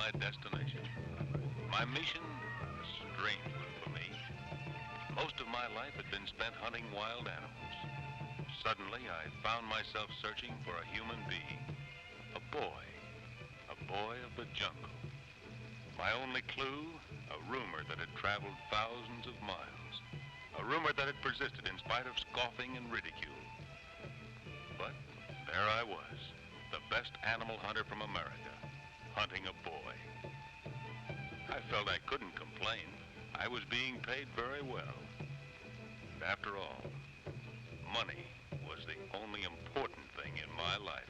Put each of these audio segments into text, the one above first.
my destination. My mission, a strange one for me. Most of my life had been spent hunting wild animals. Suddenly, I found myself searching for a human being. A boy of the jungle. My only clue, a rumor that had traveled thousands of miles. A rumor that had persisted in spite of scoffing and ridicule. But there I was, the best animal hunter from America, hunting a boy. I felt I couldn't complain. I was being paid very well. And after all, money was the only important thing in my life.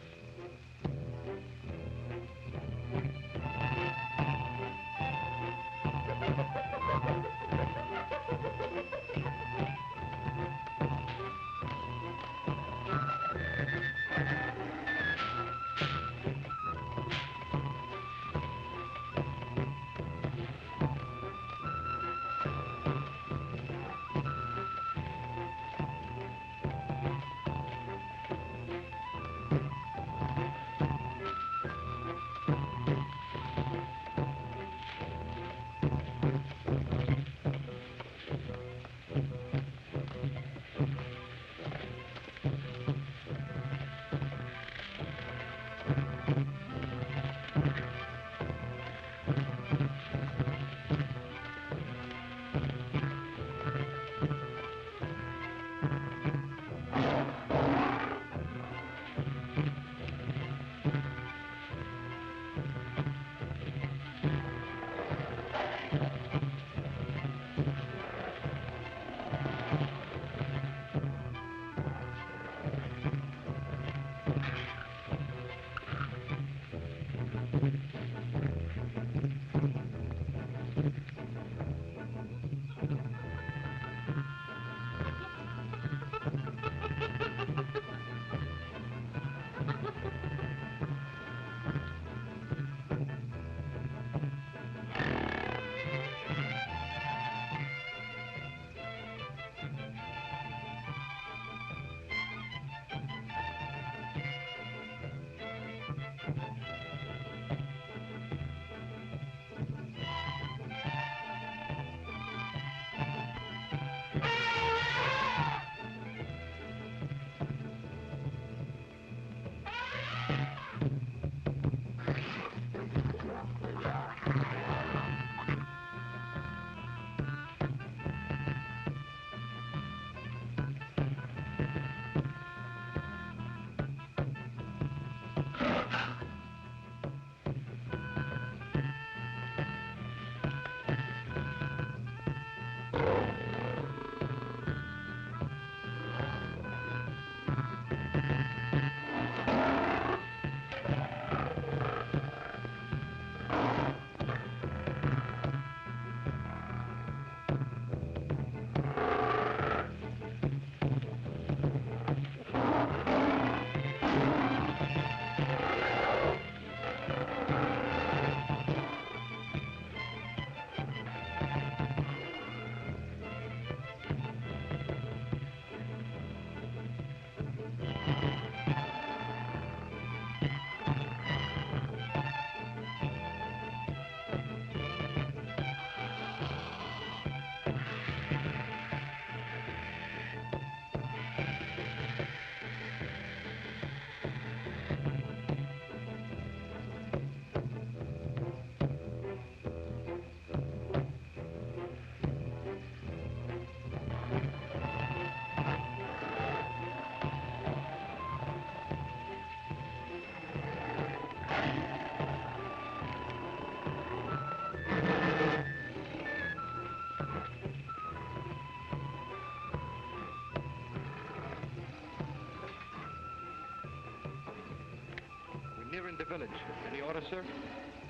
Near in the village. Any order, sir?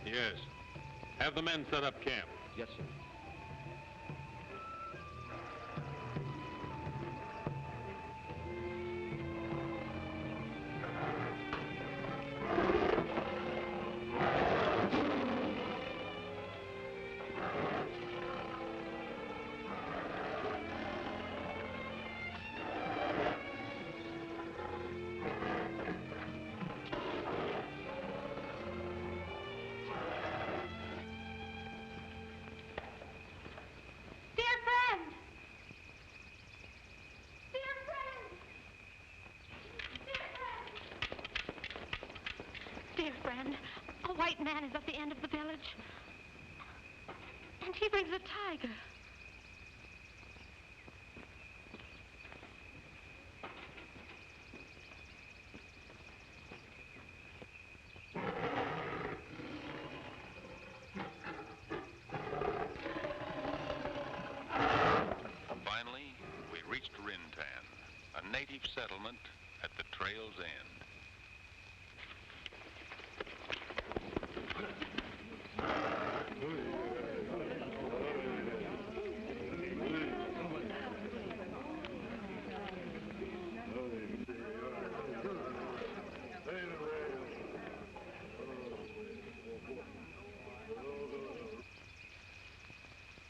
Yes. Have the men set up camp. Yes, sir. friend. A white man is at the end of the village. And he brings a tiger. Finally, we reached Rintan, a native settlement at the trail's end.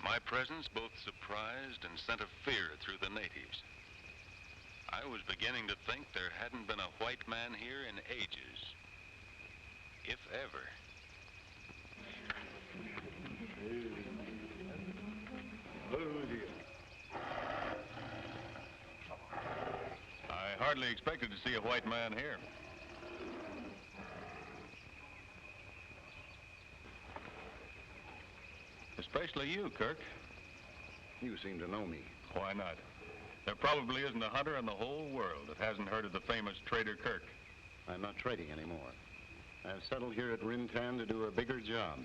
My presence both surprised and sent a fear through the natives. I was beginning to think there hadn't been a white man here in ages, if ever. I hardly expected to see a white man here. Especially you, Kirk. You seem to know me. Why not? There probably isn't a hunter in the whole world that hasn't heard of the famous trader Kirk. I'm not trading anymore. I've settled here at Rintan to do a bigger job.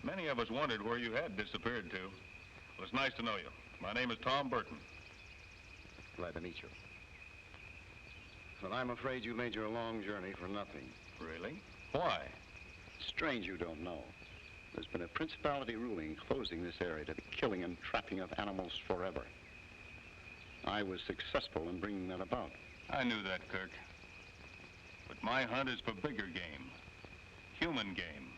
Many of us wondered where you had disappeared to. Well, it's nice to know you. My name is Tom Burton. Glad to meet you. But I'm afraid you made your long journey for nothing. Really? Why? Strange you don't know. There's been a principality ruling closing this area to the killing and trapping of animals forever. I was successful in bringing that about. I knew that, Kirk. But my hunt is for bigger game. Human game.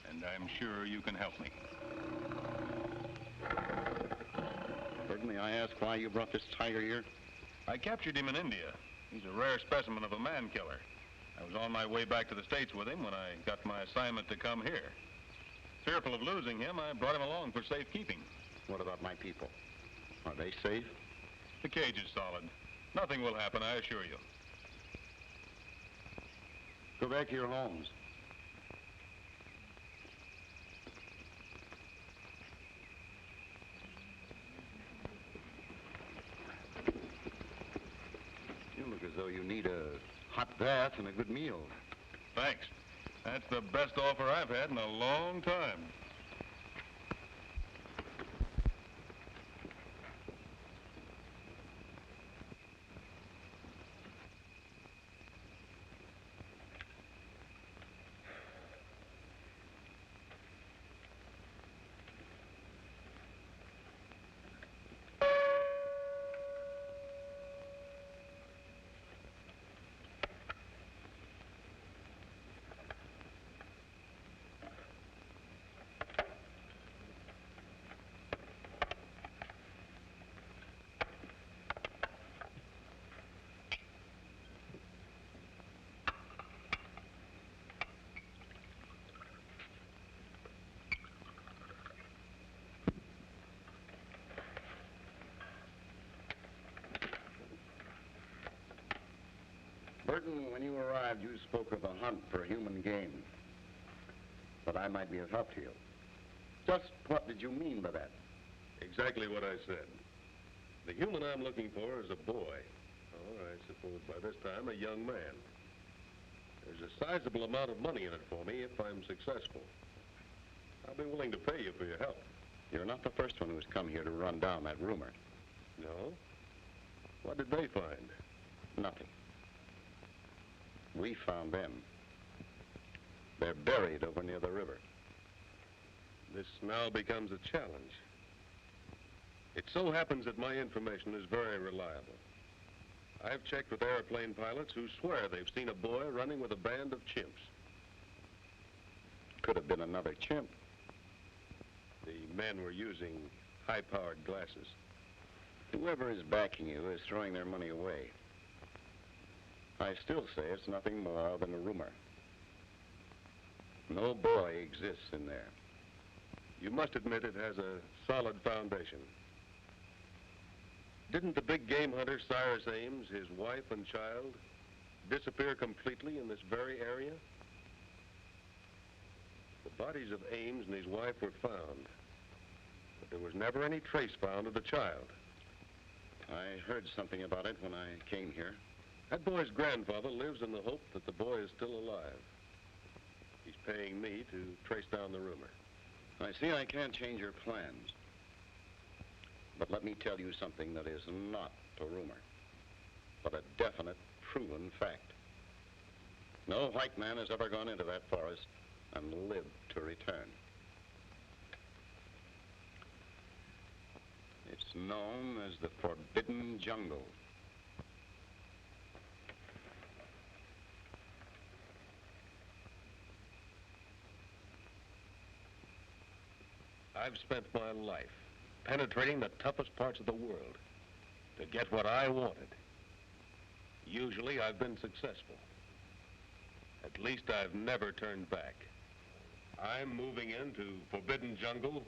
And I'm sure you can help me. Burton, may I ask why you brought this tiger here? I captured him in India. He's a rare specimen of a man-killer. I was on my way back to the States with him when I got my assignment to come here. Fearful of losing him, I brought him along for safekeeping. What about my people? Are they safe? The cage is solid. Nothing will happen, I assure you. Go back to your homes. You look as though you need a hot bath and a good meal. Thanks. That's the best offer I've had in a long time. Burton, when you arrived, you spoke of a hunt for human game. But I might be of help to you. Just what did you mean by that? Exactly what I said. The human I'm looking for is a boy. Or I suppose by this time, a young man. There's a sizable amount of money in it for me if I'm successful. I'll be willing to pay you for your help. You're not the first one who's come here to run down that rumor. No? What did they find? Nothing. We found them. They're buried over near the river. This now becomes a challenge. It so happens that my information is very reliable. I've checked with airplane pilots who swear they've seen a boy running with a band of chimps. Could have been another chimp. The men were using high-powered glasses. Whoever is backing you is throwing their money away. I still say it's nothing more than a rumor. No boy exists in there. You must admit it has a solid foundation. Didn't the big game hunter Cyrus Ames, his wife and child, disappear completely in this very area? The bodies of Ames and his wife were found, but there was never any trace found of the child. I heard something about it when I came here. That boy's grandfather lives in the hope that the boy is still alive. He's paying me to trace down the rumor. I see I can't change your plans. But let me tell you something that is not a rumor, but a definite, proven fact. No white man has ever gone into that forest and lived to return. It's known as the Forbidden Jungle. I've spent my life penetrating the toughest parts of the world to get what I wanted. Usually I've been successful. At least I've never turned back. I'm moving into Forbidden Jungle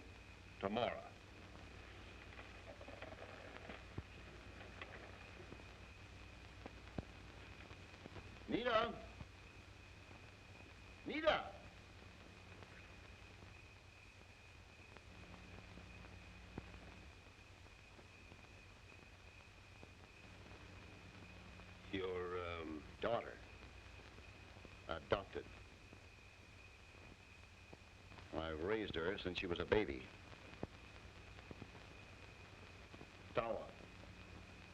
tomorrow. Nita! Nita! Your, Daughter. Adopted. I've raised her since she was a baby. Tawa.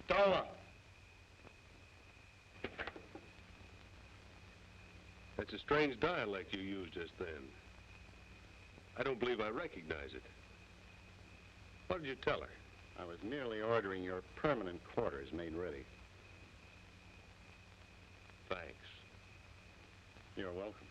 Tawa! That's a strange dialect you used just then. I don't believe I recognize it. What did you tell her? I was merely ordering your permanent quarters made ready. Thanks. You're welcome.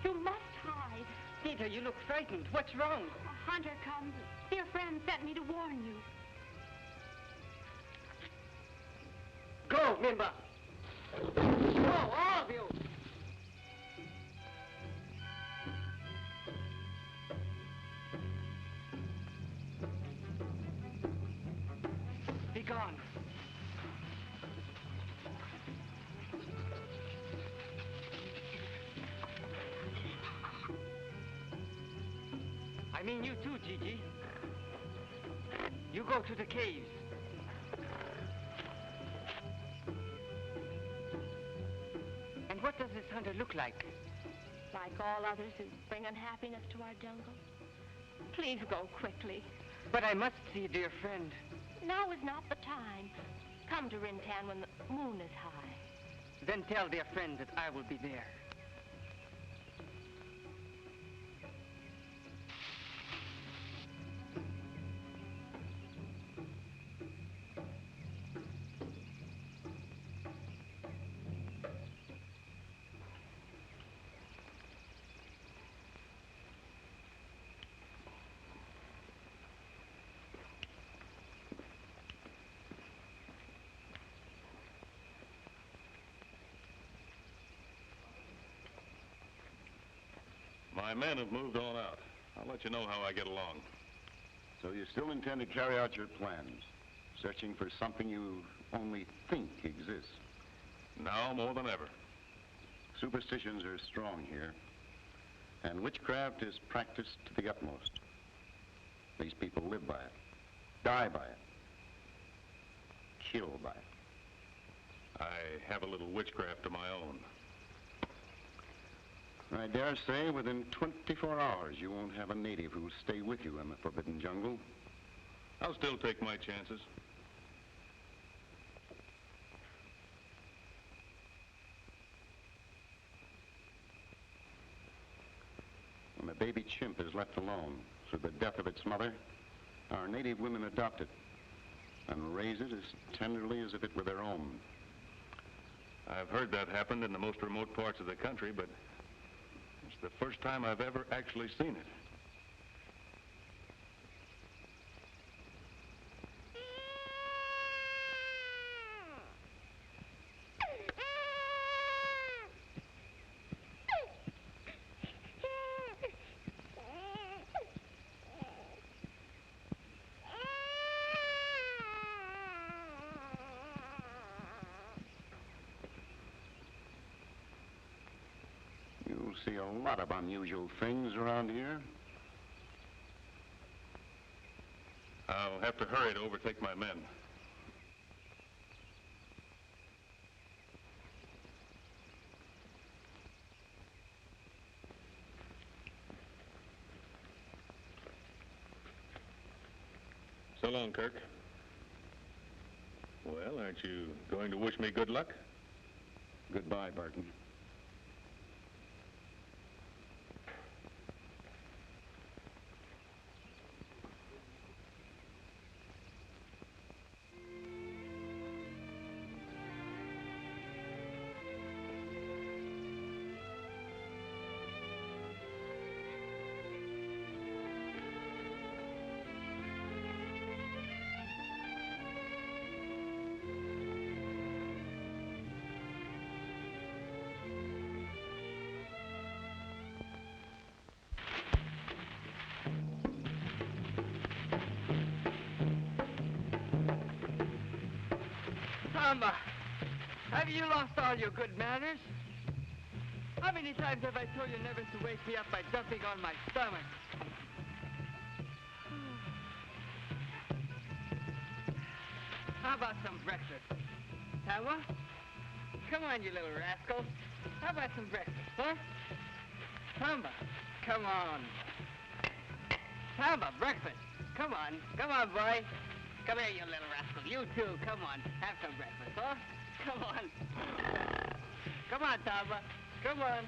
You must hide. Peter, you look frightened. What's wrong? A hunter comes. Dear friend sent me to warn you. Go, Mimba. Go, all of you. Be gone. I mean you too, Gigi. You go to the caves. And what does this hunter look like? Like all others who bring unhappiness to our jungle. Please go quickly. But I must see dear friend. Now is not the time. Come to Rintan when the moon is high. Then tell dear friend that I will be there. My men have moved on out. I'll let you know how I get along. So you still intend to carry out your plans, searching for something you only think exists? Now more than ever. Superstitions are strong here, and witchcraft is practiced to the utmost. These people live by it, die by it, kill by it. I have a little witchcraft of my own. I dare say within 24 hours you won't have a native who'll stay with you in the forbidden jungle. I'll still take my chances. When a baby chimp is left alone through the death of its mother, our native women adopt it and raise it as tenderly as if it were their own. I've heard that happened in the most remote parts of the country, but it's the first time I've ever actually seen it. You'll see a lot of unusual things around here. I'll have to hurry to overtake my men. So long, Kirk. Well, aren't you going to wish me good luck? Goodbye, Burton. Tawa, have you lost all your good manners? How many times have I told you never to wake me up by jumping on my stomach? How about some breakfast? Tawa? Come on, you little rascal. How about some breakfast, huh? Tawa, come on. Tawa, breakfast. Come on, boy. Come here, you little rascal. You too, come on. Have some breakfast, huh? Come on. Come on, Tawa. Come on.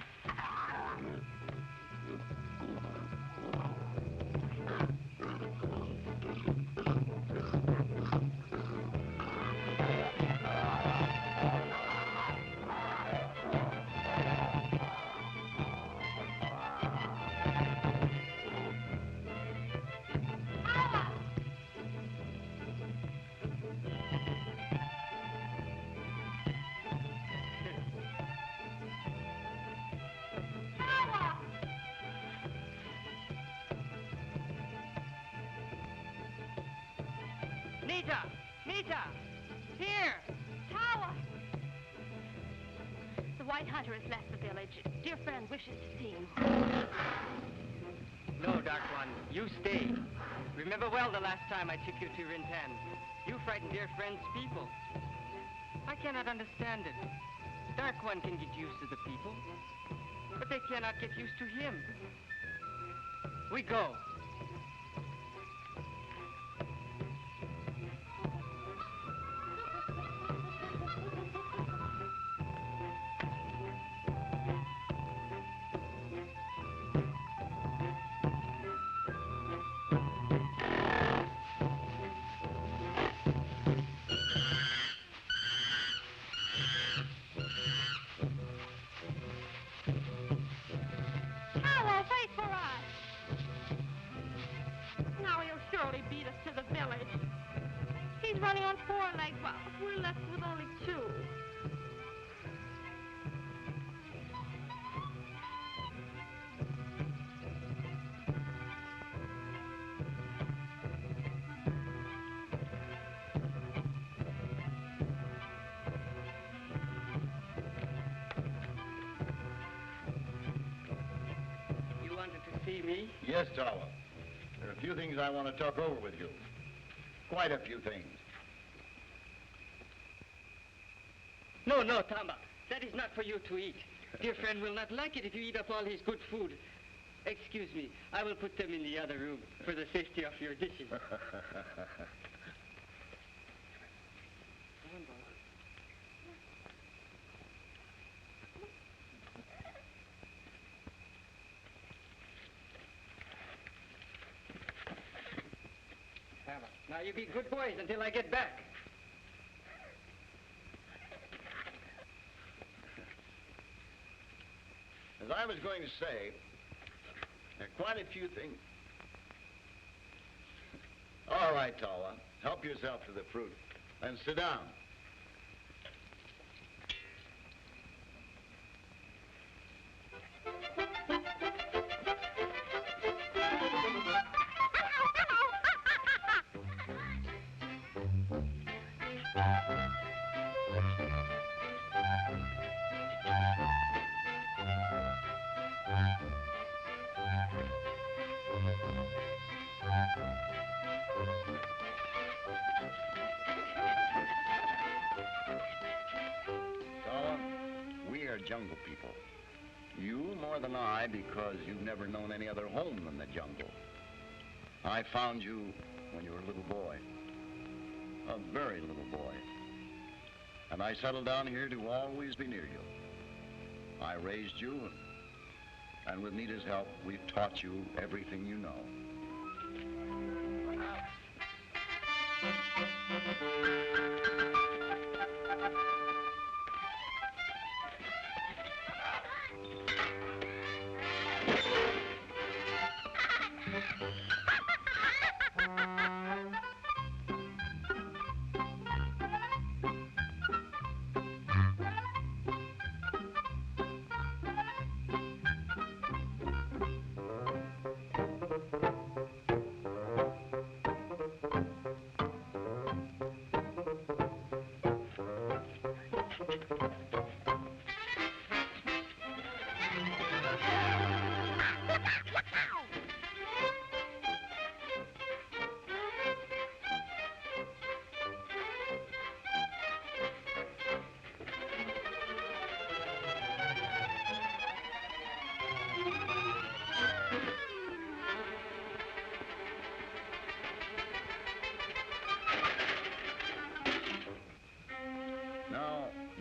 Nita! Here! Tawa! The White Hunter has left the village. Dear friend wishes to see you. No, Dark One, you stay. Remember well the last time I took you to Rintan. You frightened dear friend's people. I cannot understand it. Dark One can get used to the people, but they cannot get used to him. We go. Tawa, wait for us! me? Yes, Tawa. There are a few things I want to talk over with you. Quite a few things. No, no, Tamba. That is not for you to eat. Dear friend will not like it if you eat up all his good food. Excuse me. I will put them in the other room for the safety of your dishes. Now you be good boys until I get back. As I was going to say, there are quite a few things. All right, Tawa. Help yourself to the fruit. Then sit down. Jungle people. You more than I, because you've never known any other home than the jungle. I found you when you were a little boy. A very little boy. And I settled down here to always be near you. I raised you, and with Nita's help, we've taught you everything you know.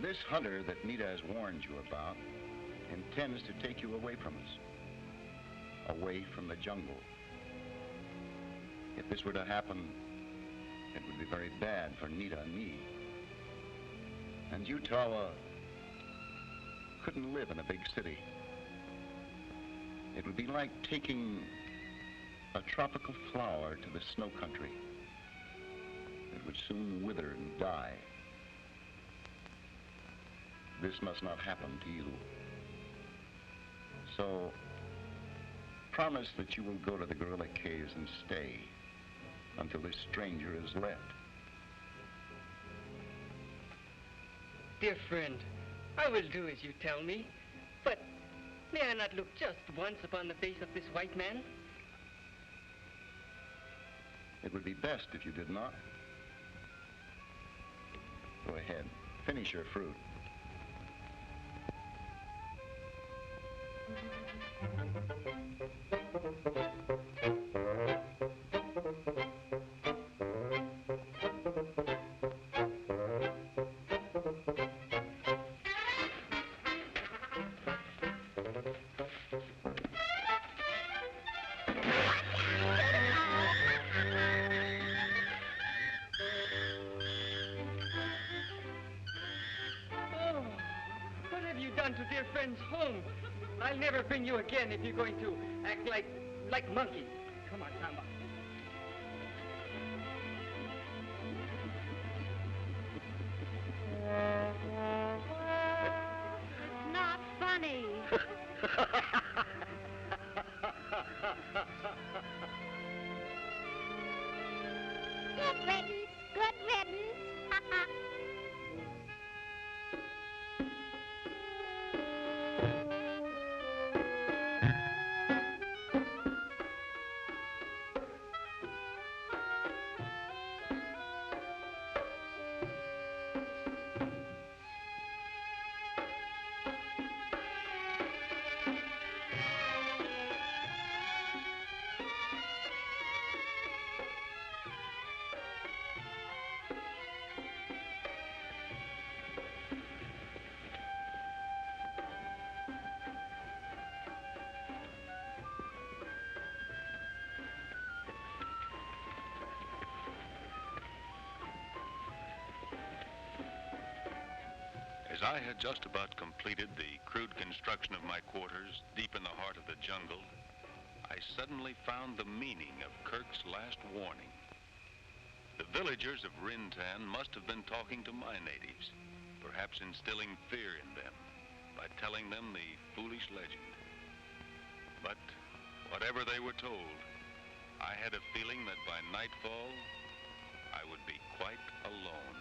This hunter that Nita has warned you about intends to take you away from us, away from the jungle. If this were to happen, it would be very bad for Nita and me. And you, Tawa, couldn't live in a big city. It would be like taking a tropical flower to the snow country. It would soon wither and die. This must not happen to you. So, promise that you will go to the gorilla caves and stay until this stranger is left. Dear friend, I will do as you tell me, but may I not look just once upon the face of this white man? It would be best if you did not. Go ahead, finish your fruit. To dear friend's home. I'll never bring you again if you're going to act like monkeys. Come on, Tamba. It's not funny. Good riddance. Good riddance. I had just about completed the crude construction of my quarters deep in the heart of the jungle, I suddenly found the meaning of Kirk's last warning. The villagers of Rintan must have been talking to my natives, perhaps instilling fear in them by telling them the foolish legend. But whatever they were told, I had a feeling that by nightfall, I would be quite alone.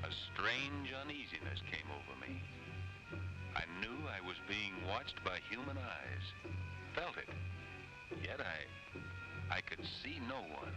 A strange uneasiness came over me. I knew I was being watched by human eyes, felt it, yet I could see no one.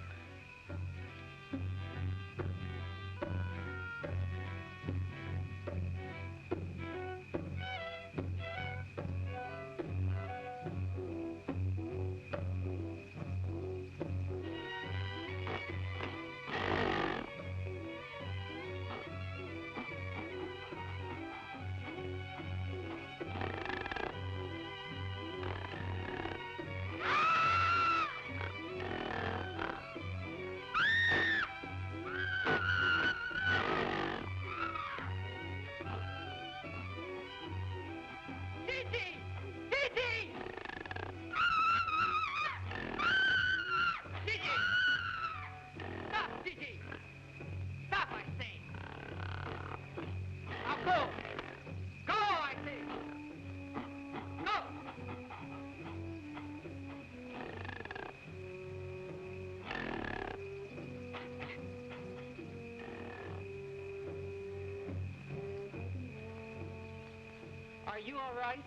Are you all right?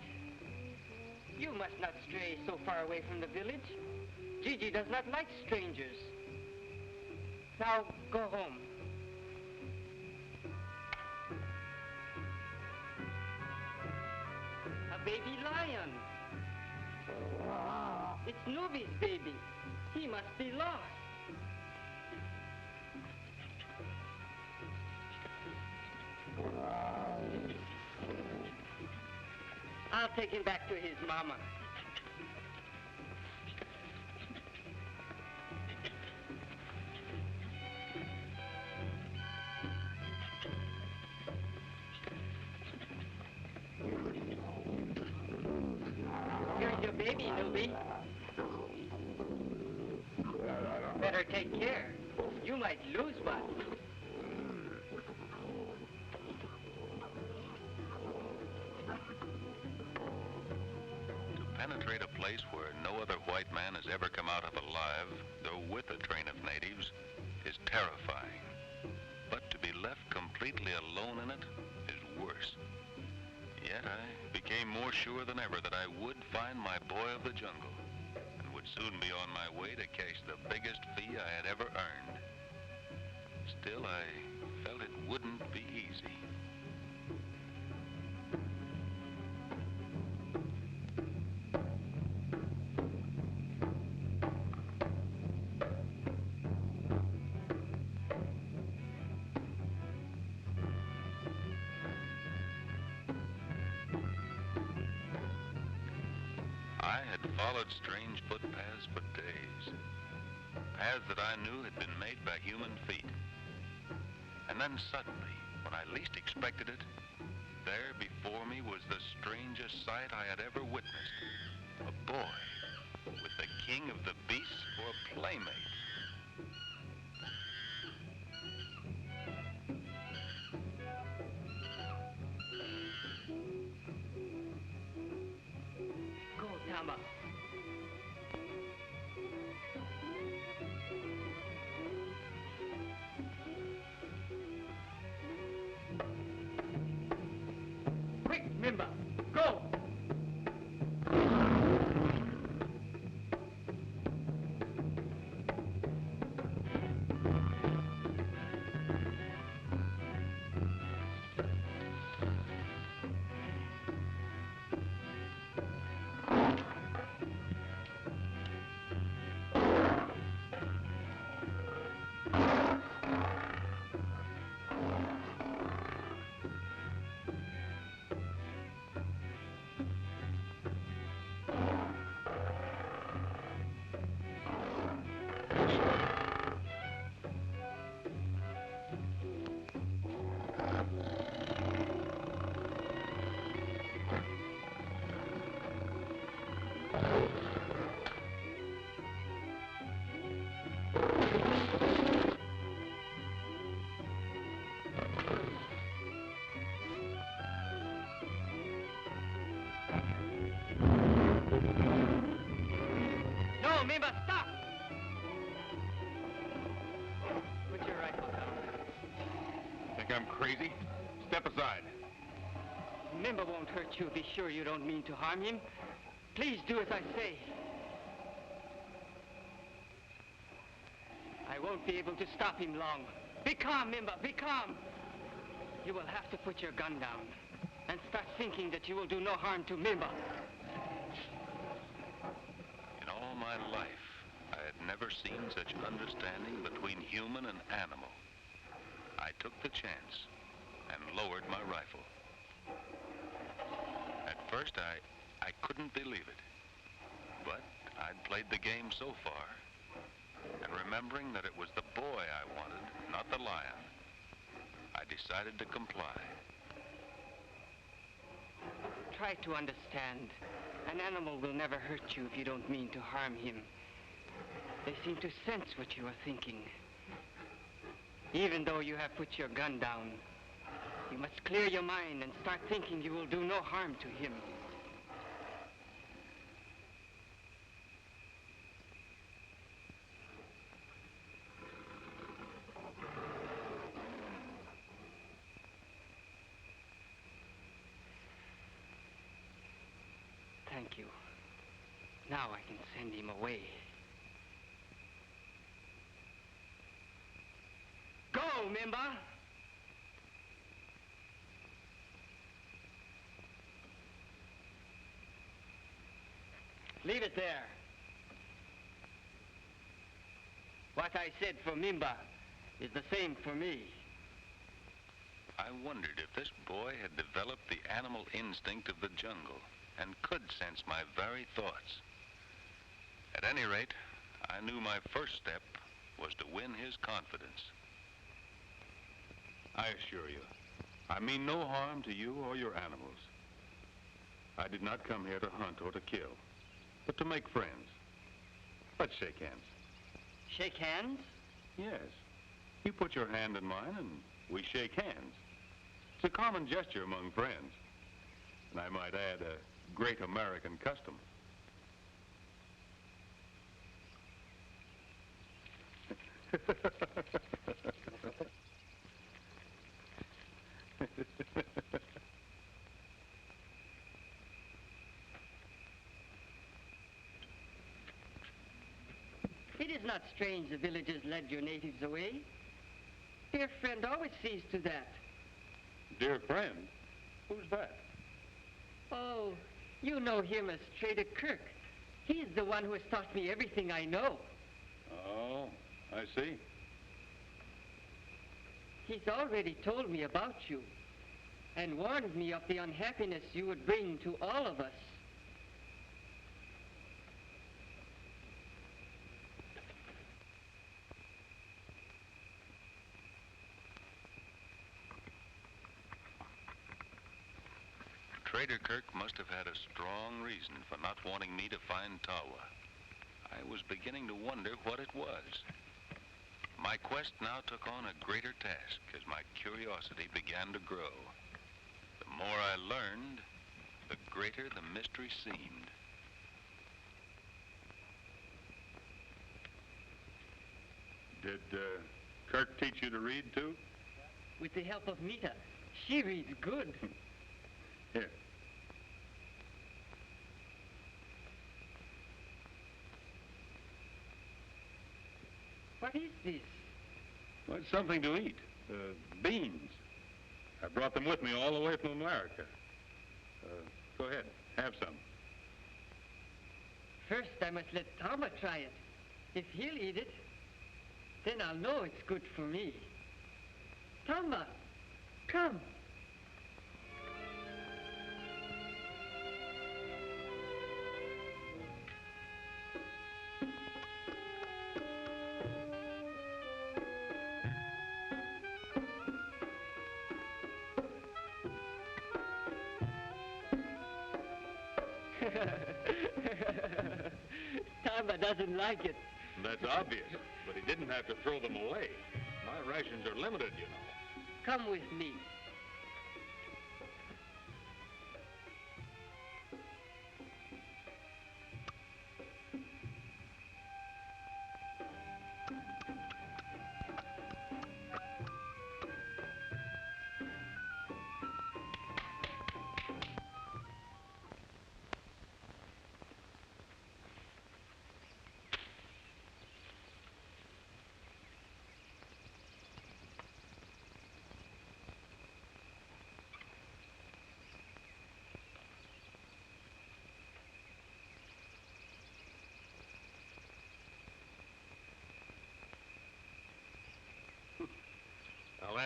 You must not stray so far away from the village. Gigi does not like strangers. Now, go home. A baby lion. It's Nubi's baby. He must be lost. I'll take him back to his mama. Here's your baby, Nubi. Better take care. You might lose one. Penetrate a place where no other white man has ever come out of alive, though with a train of natives, is terrifying. But to be left completely alone in it is worse. Yet I became more sure than ever that I would find my boy of the jungle and would soon be on my way to cash the biggest fee I had ever earned. Still, I felt it wouldn't be easy. I had followed strange footpaths for days, paths that I knew had been made by human feet. And then suddenly, when I least expected it, there before me was the strangest sight I had ever witnessed. A boy with the king of the beasts for a playmate. Go, Tama. Quick, Mimba, go! think I'm crazy? Step aside. Mimba won't hurt you. Be sure you don't mean to harm him. Please do as I say. I won't be able to stop him long. Be calm, Mimba, be calm. You will have to put your gun down and start thinking that you will do no harm to Mimba. In all my life, I had never seen such understanding between human and animal. I took the chance and lowered my rifle. At first, I couldn't believe it. But I'd played the game so far. And remembering that it was the boy I wanted, not the lion, I decided to comply. Try to understand. An animal will never hurt you if you don't mean to harm him. They seem to sense what you are thinking. Even though you have put your gun down, you must clear your mind and start thinking you will do no harm to him. Thank you. Now I can send him away. Go, Mimba! Leave it there. What I said for Mimba is the same for me. I wondered if this boy had developed the animal instinct of the jungle and could sense my very thoughts. At any rate, I knew my first step was to win his confidence. I assure you, I mean no harm to you or your animals. I did not come here to hunt or to kill, but to make friends. Let's shake hands. Shake hands? Yes. You put your hand in mine and we shake hands. It's a common gesture among friends. And I might add, a great American custom. It is not strange the villagers led your natives away. Dear friend always sees to that. Dear friend? Who's that? Oh, you know him as Trader Kirk. He's the one who has taught me everything I know. Oh, I see. He's already told me about you and warned me of the unhappiness you would bring to all of us. Trader Kirk must have had a strong reason for not wanting me to find Tawa. I was beginning to wonder what it was. My quest now took on a greater task as my curiosity began to grow. The more I learned, the greater the mystery seemed. Did Kirk teach you to read, too? With the help of Mita. She reads good. Here. What is this? Well, it's something to eat. Beans. I brought them with me all the way from America. Go ahead, have some. First, I must let Tawa try it. If he'll eat it, then I'll know it's good for me. Tawa, come. Tawa doesn't like it. That's obvious, but he didn't have to throw them away. My rations are limited, you know. Come with me.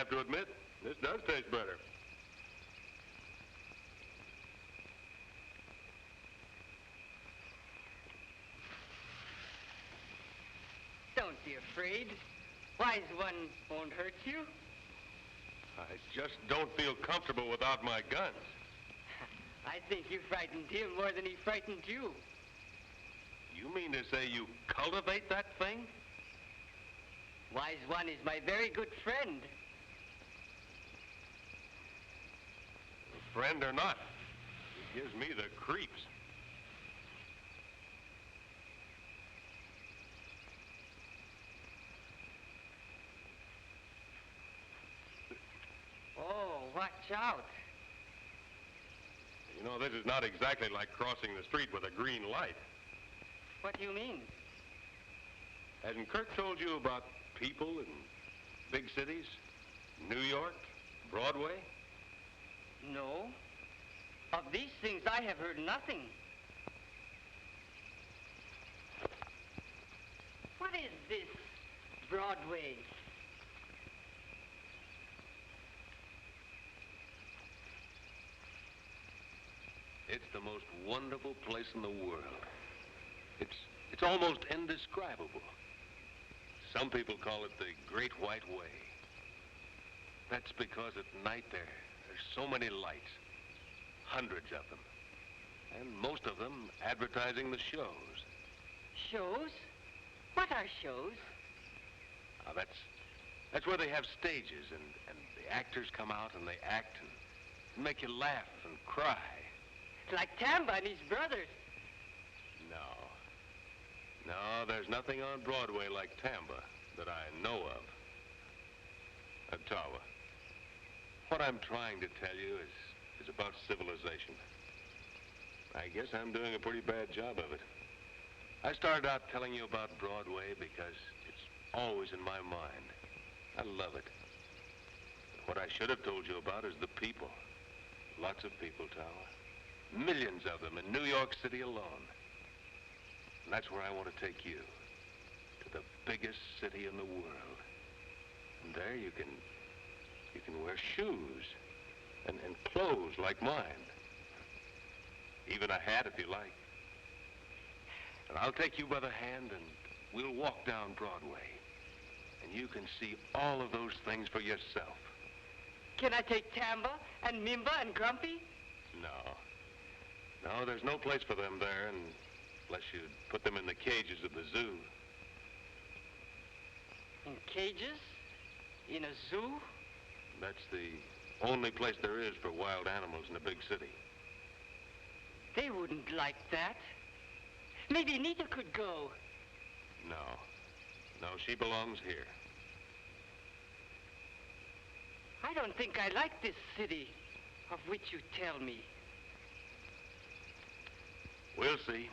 have to admit, this does taste better. Don't be afraid. Wise one won't hurt you. I just don't feel comfortable without my guns. I think you frightened him more than he frightened you. You mean to say you cultivate that thing? Wise one is my very good friend. Friend or not, it gives me the creeps. Oh, watch out. You know, this is not exactly like crossing the street with a green light. What do you mean? Hasn't Kirk told you about people in big cities? New York, Broadway? No. Of these things I have heard nothing. What is this Broadway? It's the most wonderful place in the world. It's almost indescribable. Some people call it the Great White Way. That's because at night there's so many lights, hundreds of them, and most of them advertising the shows. Shows? What are shows? Now, that's where they have stages, and the actors come out and they act and make you laugh and cry. It's like Tamba and his brothers. No, there's nothing on Broadway like Tamba that I know of. Tawa, what I'm trying to tell you is about civilization. I guess I'm doing a pretty bad job of it. I started out telling you about Broadway because it's always in my mind. I love it. But what I should have told you about is the people. Lots of people, Tawa. Millions of them in New York City alone. And that's where I want to take you. To the biggest city in the world. And there you can wear shoes and clothes like mine. Even a hat if you like. And I'll take you by the hand and we'll walk down Broadway. And you can see all of those things for yourself. Can I take Tamba and Mimba and Grumpy? No, there's no place for them there unless you put them in the cages of the zoo. In cages? In a zoo? That's the only place there is for wild animals in a big city. They wouldn't like that. Maybe Nita could go. No, she belongs here. I don't think I like this city of which you tell me. We'll see.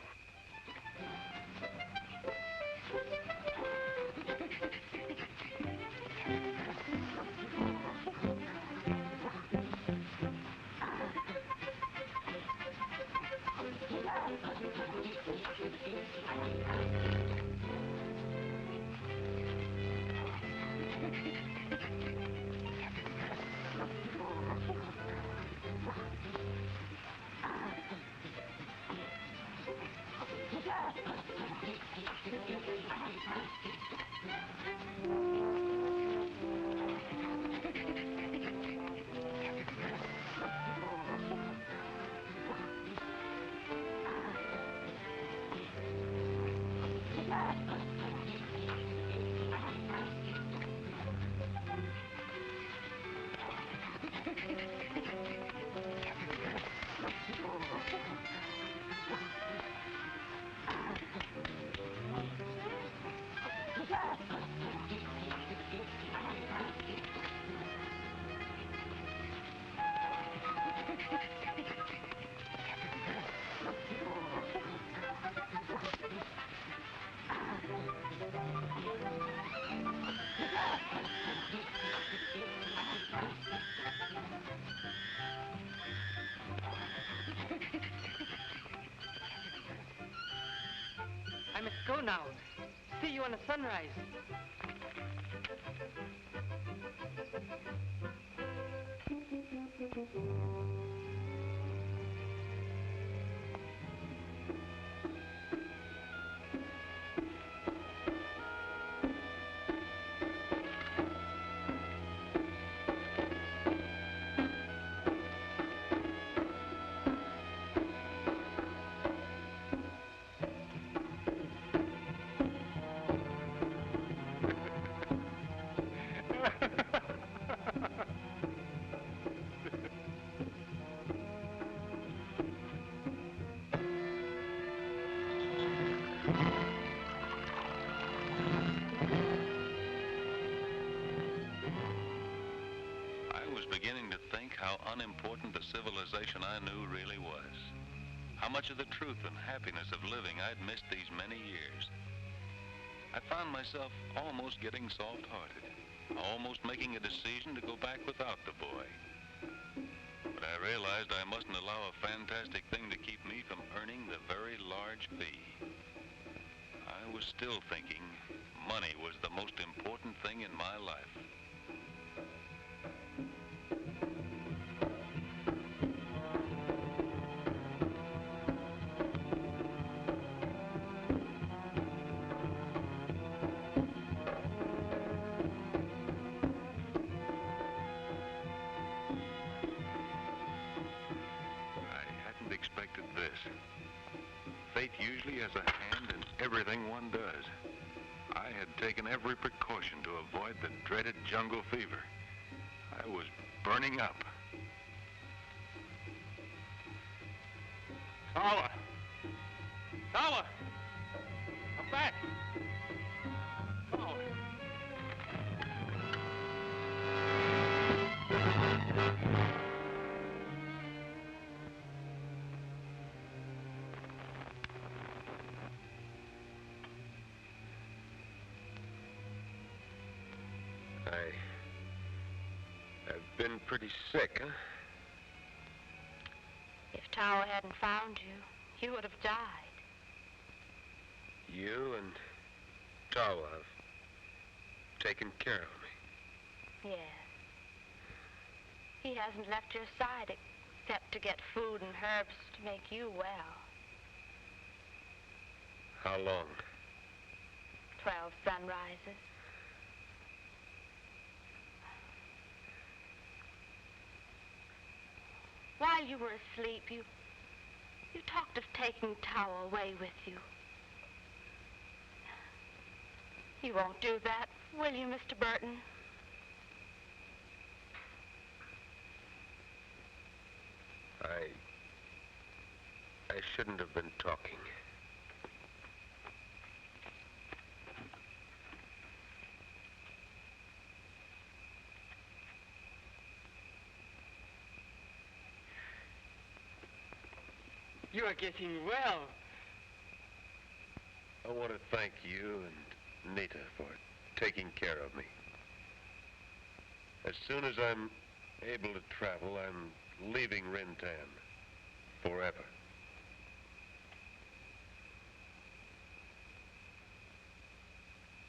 I must go now. See you on the sunrise. Beginning to think how unimportant the civilization I knew really was. How much of the truth and happiness of living I'd missed these many years. I found myself almost getting soft-hearted, almost making a decision to go back without the boy. But I realized I mustn't allow a fantastic thing to keep me from earning the very large fee. I was still thinking money was the most important thing in my life. Expected this. Fate usually has a hand in everything one does. I had taken every precaution to avoid the dreaded jungle fever. I was burning up. Tawa! Tawa! Come back! Tawa! I've been pretty sick, huh? If Tawa hadn't found you, you would have died. You and Tawa have taken care of me. Yes. He hasn't left your side except to get food and herbs to make you well. How long? 12 sunrises. While you were asleep, you talked of taking Tawa away with you. You won't do that, will you, Mr. Burton? I shouldn't have been talking. You are getting well. I want to thank you and Nita for taking care of me. As soon as I'm able to travel, I'm leaving Rintan forever.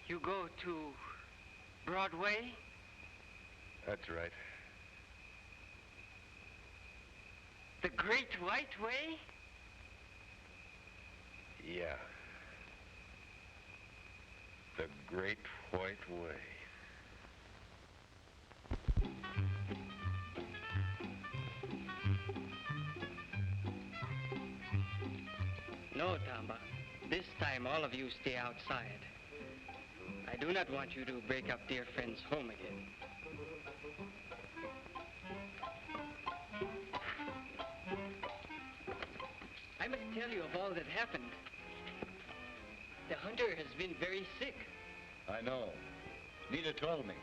You go to Broadway? That's right. The Great White Way? Yeah. The Great White Way. No, Tamba. This time all of you stay outside. I do not want you to break up dear friends' home again. I must tell you of all that happened. The hunter has been very sick. I know. Nita told me.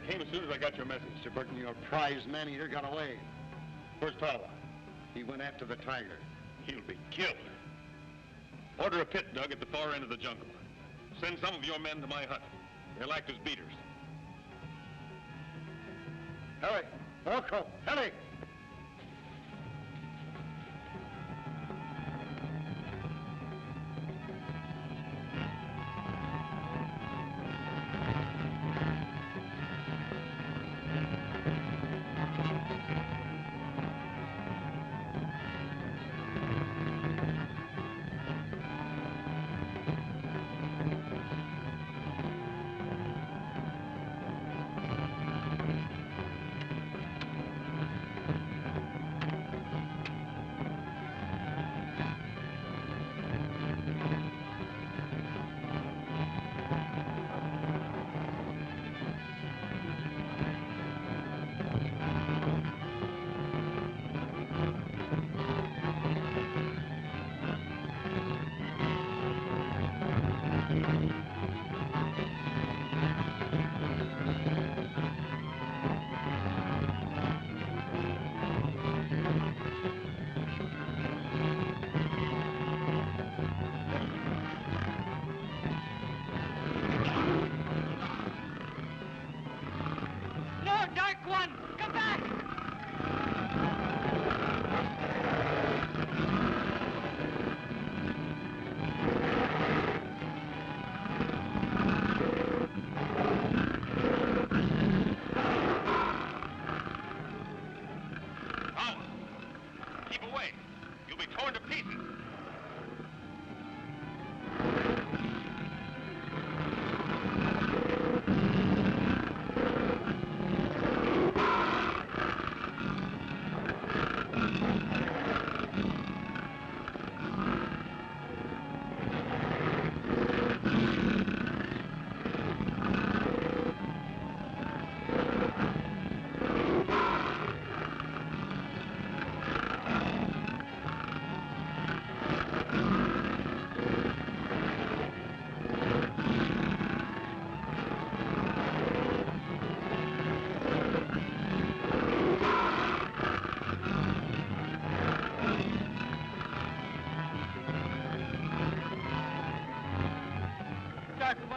came as soon as I got your message. Mr. Burton, your prize man-eater got away. Where's Tawa? He went after the tiger. He'll be killed. Order a pit dug at the far end of the jungle. Send some of your men to my hut. They'll act as beaters. Hurry! Orko! Hurry!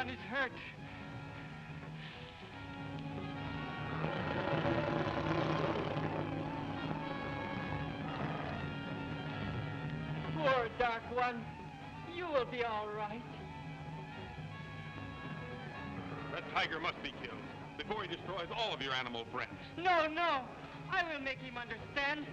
Is hurt. Poor Dark One. You will be all right. That tiger must be killed before he destroys all of your animal friends. No, no. I will make him understand.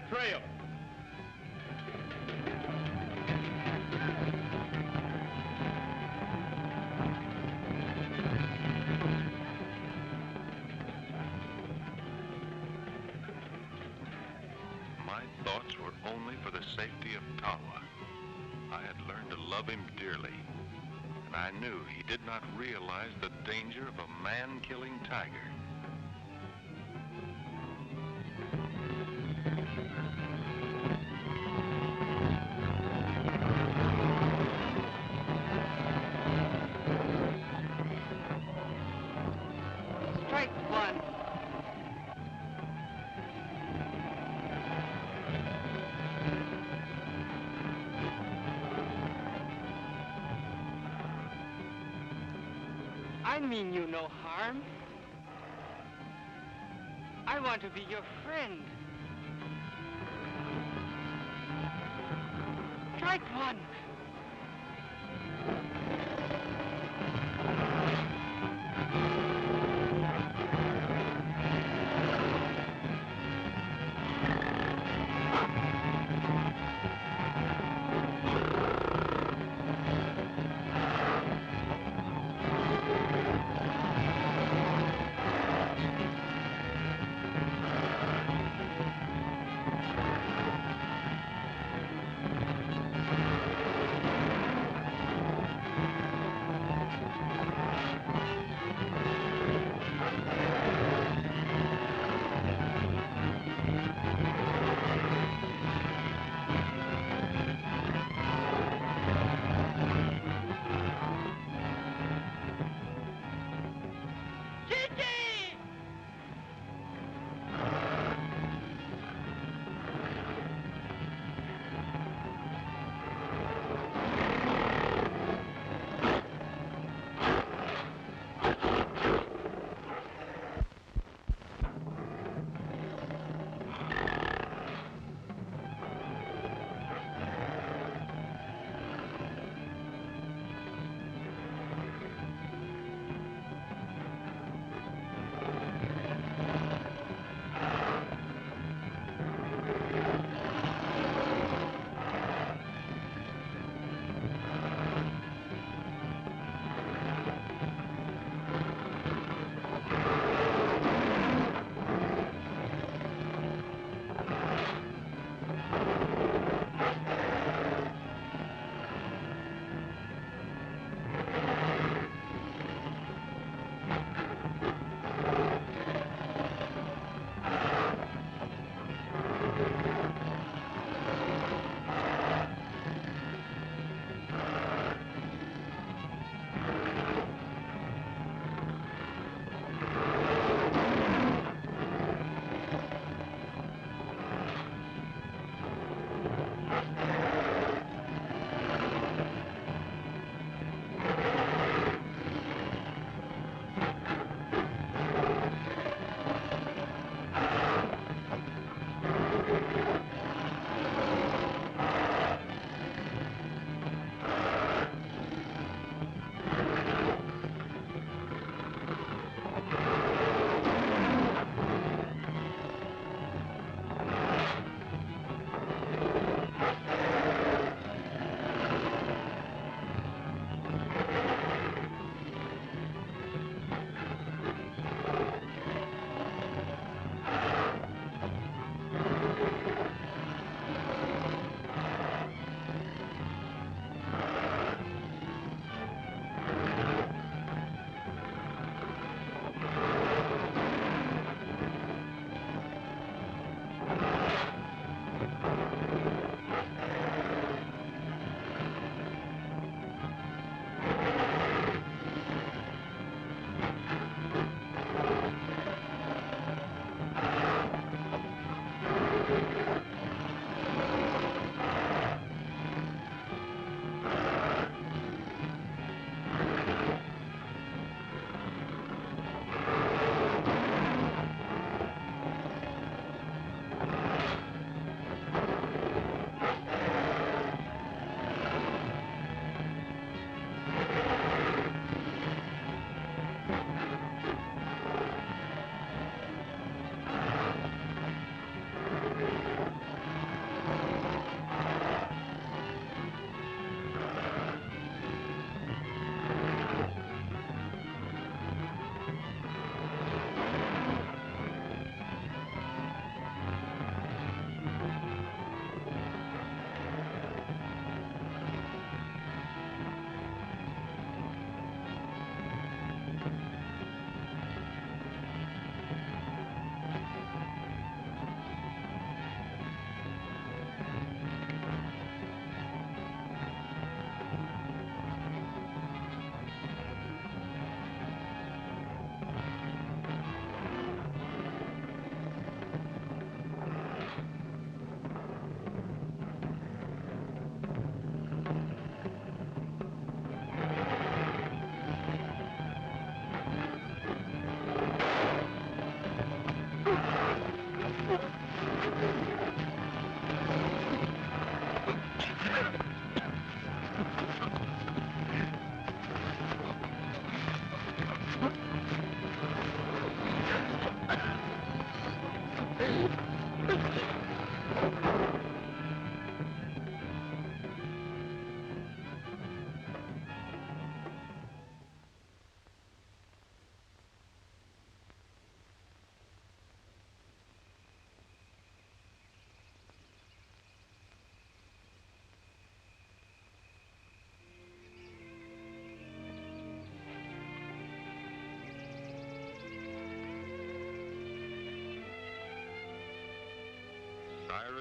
Trail. My thoughts were only for the safety of Tawa. I had learned to love him dearly, and I knew he did not realize the danger of a man-killing tiger. I mean you no harm. I want to be your friend. Strike one.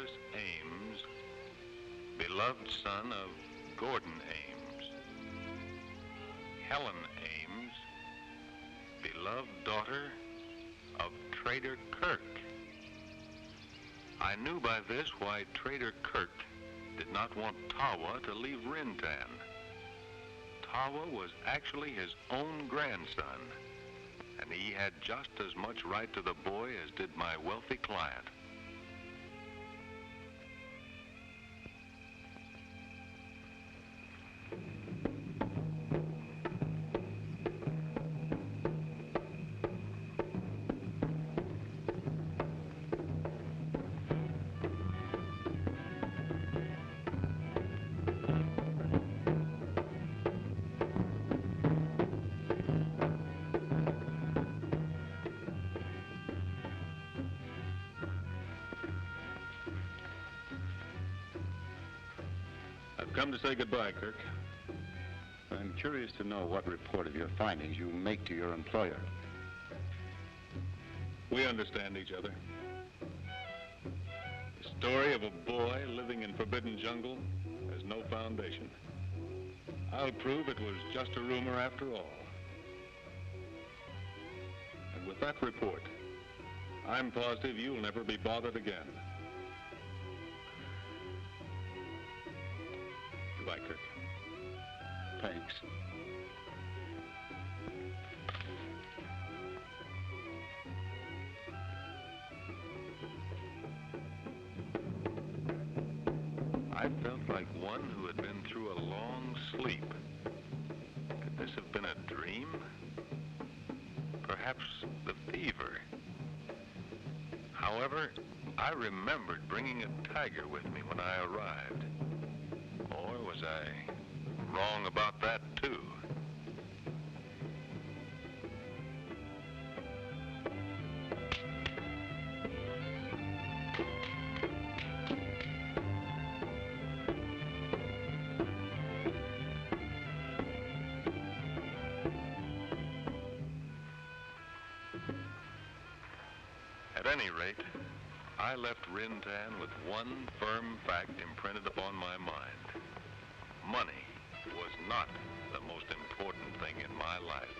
Nicholas Ames, beloved son of Gordon Ames. Helen Ames, beloved daughter of Trader Kirk. I knew by this why Trader Kirk did not want Tawa to leave Rintan. Tawa was actually his own grandson, and he had just as much right to the boy as did my wealthy client. Come to say goodbye, Kirk. I'm curious to know what report of your findings you make to your employer. We understand each other. The story of a boy living in forbidden jungle has no foundation. I'll prove it was just a rumor after all. And with that report, I'm positive you'll never be bothered again. Goodbye, Kirk. Thanks. I felt like one who had been through a long sleep. Could this have been a dream? Perhaps the fever. However, I remembered bringing a tiger with me when I arrived. Or was I wrong about that, too? At any rate, I left Rintan with one firm fact imprinted upon my mind. Money was not the most important thing in my life.